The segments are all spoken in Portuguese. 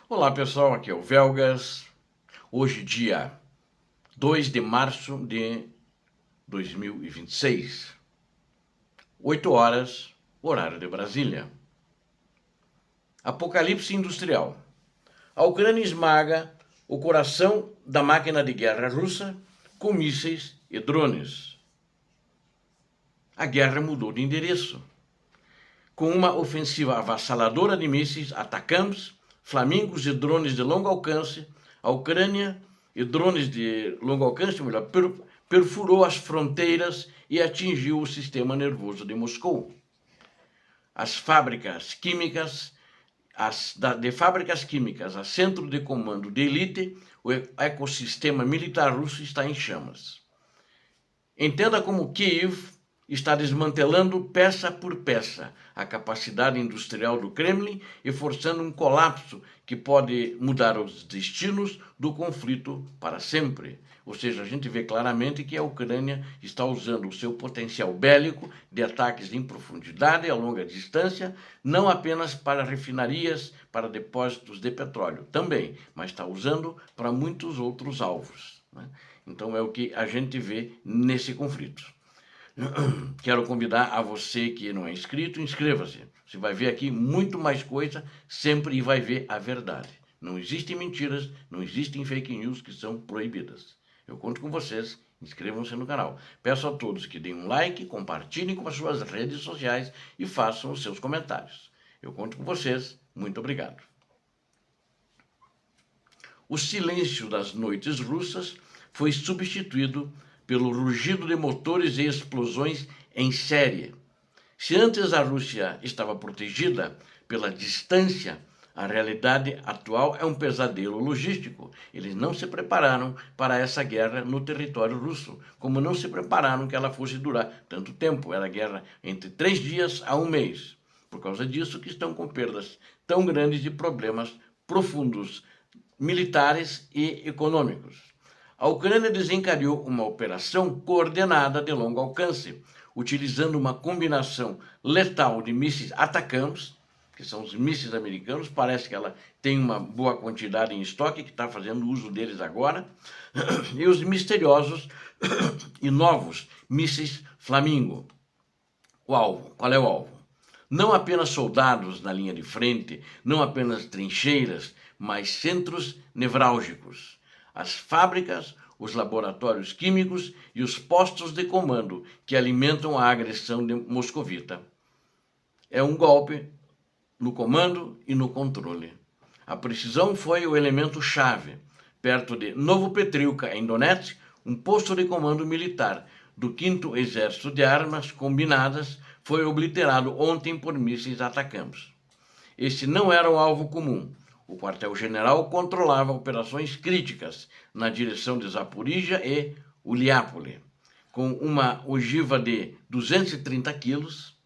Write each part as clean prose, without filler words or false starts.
Olá pessoal, aqui é o Velgas. Hoje, dia 2 de março de 2026, 8 horas, horário de Brasília. Apocalipse industrial. A Ucrânia esmaga o coração da máquina de guerra russa com mísseis e drones. A guerra mudou de endereço. Com uma ofensiva avassaladora de mísseis, atacams, flamingos e drones de longo alcance, a Ucrânia e drones de longo alcance, melhor, perfurou as fronteiras e atingiu o sistema nervoso de Moscou. As fábricas químicas, de fábricas químicas a centro de comando de elite, o ecossistema militar russo está em chamas. Entenda como Kiev está desmantelando peça por peça a capacidade industrial do Kremlin e forçando um colapso que pode mudar os destinos do conflito para sempre. Ou seja, a gente vê claramente que a Ucrânia está usando o seu potencial bélico de ataques em profundidade e a longa distância, não apenas para refinarias, para depósitos de petróleo, também, mas está usando para muitos outros alvos, né? Então é o que a gente vê nesse conflito. Quero convidar a você que não é inscrito, inscreva-se. Você vai ver aqui muito mais coisa sempre e vai ver a verdade. Não existem mentiras, não existem fake news que são proibidas. Eu conto com vocês, inscrevam-se no canal. Peço a todos que deem um like, compartilhem com as suas redes sociais e façam os seus comentários. Eu conto com vocês, muito obrigado. O silêncio das noites russas foi substituído pelo rugido de motores e explosões em série. Se antes a Rússia estava protegida pela distância, a realidade atual é um pesadelo logístico. Eles não se prepararam para essa guerra no território russo, como não se prepararam que ela fosse durar tanto tempo. Era guerra entre 3 dias a 1 mês. Por causa disso que estão com perdas tão grandes e problemas profundos, militares e econômicos. A Ucrânia desencadeou uma operação coordenada de longo alcance, utilizando uma combinação letal de mísseis ATACMS, que são os mísseis americanos, parece que ela tem uma boa quantidade em estoque, que está fazendo uso deles agora, e os misteriosos e novos mísseis Flamingo. O alvo, qual é o alvo? Não apenas soldados na linha de frente, não apenas trincheiras, mas centros nevrálgicos. As fábricas, os laboratórios químicos e os postos de comando que alimentam a agressão moscovita. É um golpe no comando e no controle. A precisão foi o elemento-chave. Perto de Novopetrovka, em Donetsk, um posto de comando militar do 5º Exército de Armas Combinadas foi obliterado ontem por mísseis ATACMS. Este não era um alvo comum. O quartel-general controlava operações críticas na direção de Zaporizhia e Uliápole, com uma ogiva de 230 quilos,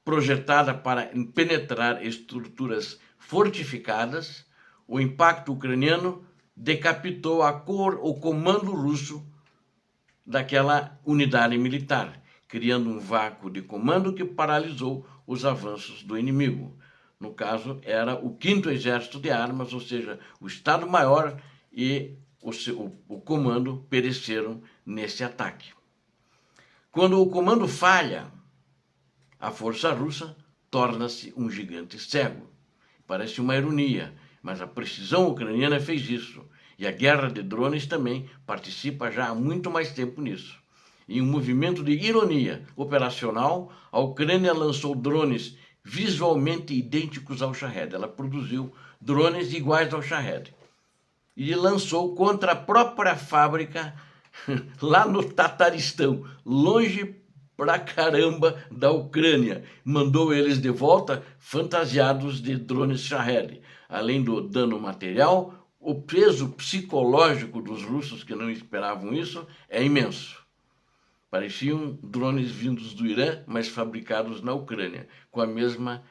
projetada para penetrar estruturas fortificadas. O impacto ucraniano decapitou o comando russo daquela unidade militar, criando um vácuo de comando que paralisou os avanços do inimigo. No caso, era o 5º Exército de Armas, ou seja, o Estado-Maior e o comando pereceram nesse ataque. Quando o comando falha, a força russa torna-se um gigante cego. Parece uma ironia, mas a precisão ucraniana fez isso. E a guerra de drones também participa já há muito mais tempo nisso. Em um movimento de ironia operacional, a Ucrânia lançou drones visualmente idênticos ao Shahed. Ela produziu drones iguais ao Shahed. E lançou contra a própria fábrica lá no Tataristão, longe pra caramba da Ucrânia. Mandou eles de volta fantasiados de drones Shahed. Além do dano material, o peso psicológico dos russos que não esperavam isso é imenso. Pareciam drones vindos do Irã, mas fabricados na Ucrânia, com a mesma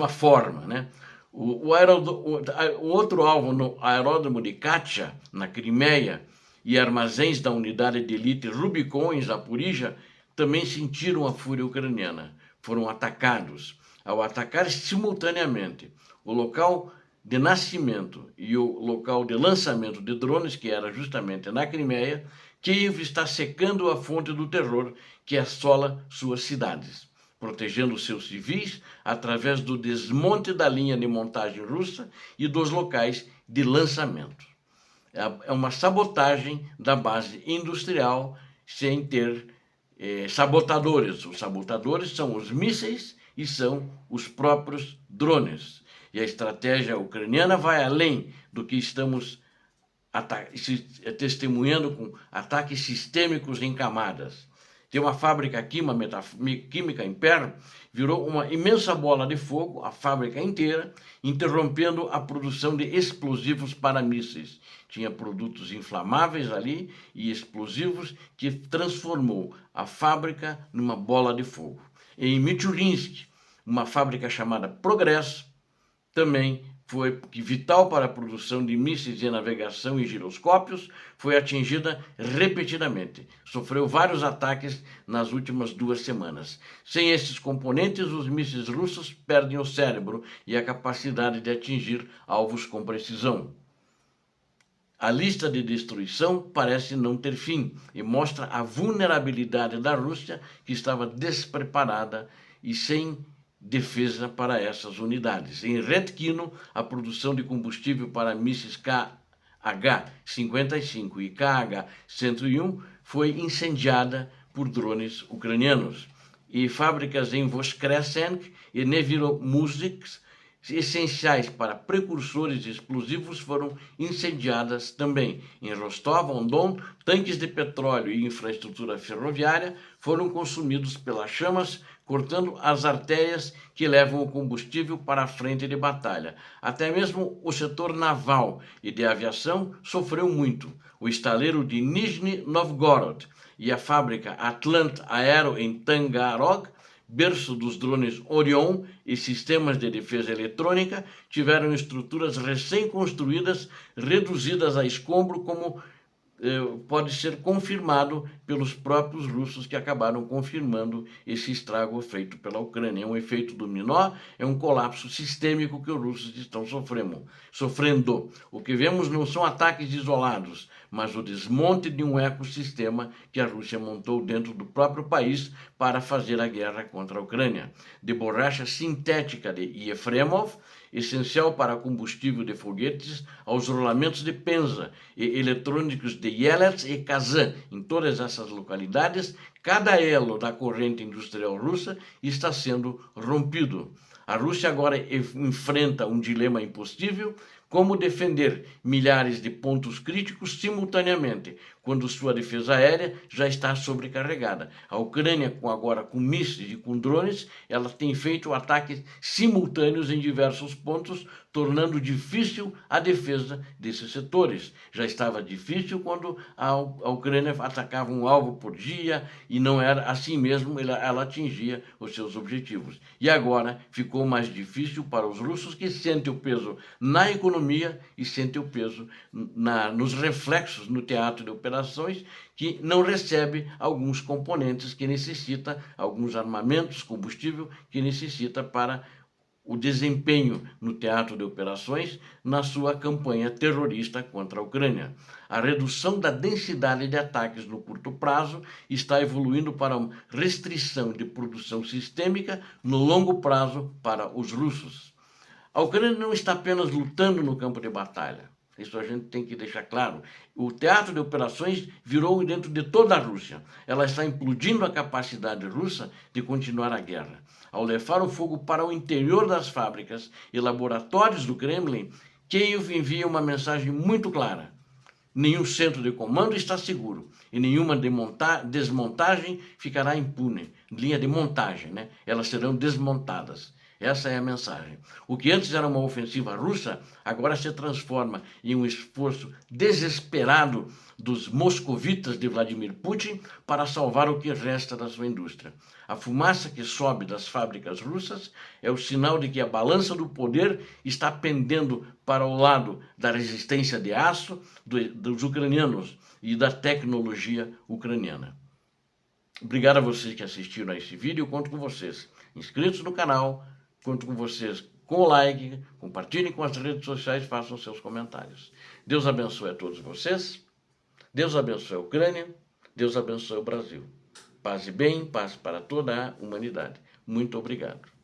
forma, né? O outro alvo no aeródromo de Katia, na Crimeia, e armazéns da unidade de elite Rubicon, em Zaporizhia, também sentiram a fúria ucraniana. Foram atacados. ao atacar simultaneamente o local de nascimento e o local de lançamento de drones, que era justamente na Crimeia, Kiev está secando a fonte do terror que assola suas cidades, protegendo seus civis através do desmonte da linha de montagem russa e dos locais de lançamento. É uma sabotagem da base industrial sem ter sabotadores. Os sabotadores são os mísseis e são os próprios drones. E a estratégia ucraniana vai além do que estamos testemunhando com ataques sistêmicos em camadas. Tem uma fábrica química em Perm, virou uma imensa bola de fogo, a fábrica inteira, interrompendo a produção de explosivos para mísseis. Tinha produtos inflamáveis ali e explosivos que transformou a fábrica numa bola de fogo. Em Michurinsk, uma fábrica chamada Progresso, também foi vital para a produção de mísseis de navegação e giroscópios, foi atingida repetidamente. Sofreu vários ataques nas últimas 2 semanas. Sem esses componentes, os mísseis russos perdem o cérebro e a capacidade de atingir alvos com precisão. A lista de destruição parece não ter fim e mostra a vulnerabilidade da Rússia, que estava despreparada e sem defesa para essas unidades. Em Redkino, a produção de combustível para mísseis KH-55 e KH-101 foi incendiada por drones ucranianos. E fábricas em Voskresensk e Neviromuzisk, essenciais para precursores explosivos, foram incendiadas também. Em Rostov-on-Don, tanques de petróleo e infraestrutura ferroviária foram consumidos pelas chamas, cortando as artérias que levam o combustível para a frente de batalha. Até mesmo o setor naval e de aviação sofreu muito. O estaleiro de Nizhny Novgorod e a fábrica Atlant Aero em Tangarog, berço dos drones Orion e sistemas de defesa eletrônica, tiveram estruturas recém-construídas reduzidas a escombro, como pode ser confirmado pelos próprios russos, que acabaram confirmando esse estrago feito pela Ucrânia. É um efeito dominó, é um colapso sistêmico que os russos estão sofrendo. O que vemos não são ataques isolados, mas o desmonte de um ecossistema que a Rússia montou dentro do próprio país para fazer a guerra contra a Ucrânia. De borracha sintética de Efremov, essencial para combustível de foguetes, aos rolamentos de Penza e eletrônicos de Yelets e Kazan. Em todas essas localidades, cada elo da corrente industrial russa está sendo rompido. A Rússia agora enfrenta um dilema impossível: como defender milhares de pontos críticos simultaneamente, quando sua defesa aérea já está sobrecarregada. A Ucrânia, agora com mísseis e com drones, ela tem feito ataques simultâneos em diversos pontos, tornando difícil a defesa desses setores. Já estava difícil quando a Ucrânia atacava um alvo por dia e não era assim mesmo, ela atingia os seus objetivos. E agora ficou mais difícil para os russos, que sentem o peso na economia e sentem o peso nos reflexos no teatro de operações, que não recebe alguns componentes que necessita, alguns armamentos, combustível que necessita para o desempenho no teatro de operações na sua campanha terrorista contra a Ucrânia. A redução da densidade de ataques no curto prazo está evoluindo para uma restrição de produção sistêmica no longo prazo para os russos. A Ucrânia não está apenas lutando no campo de batalha. Isso a gente tem que deixar claro. O teatro de operações virou dentro de toda a Rússia. Ela está implodindo a capacidade russa de continuar a guerra. Ao levar o fogo para o interior das fábricas e laboratórios do Kremlin, Kiev envia uma mensagem muito clara: nenhum centro de comando está seguro e nenhuma desmontagem ficará impune. Linha de montagem, né? Elas serão desmontadas. Essa é a mensagem. O que antes era uma ofensiva russa, agora se transforma em um esforço desesperado dos moscovitas de Vladimir Putin para salvar o que resta da sua indústria. A fumaça que sobe das fábricas russas é o sinal de que a balança do poder está pendendo para o lado da resistência de aço dos ucranianos e da tecnologia ucraniana. Obrigado a vocês que assistiram a esse vídeo. Eu conto com vocês inscritos no canal, Conto com vocês com o like, compartilhem com as redes sociais, façam seus comentários. Deus abençoe a todos vocês. Deus abençoe a Ucrânia. Deus abençoe o Brasil. Paz e bem, paz para toda a humanidade. Muito obrigado.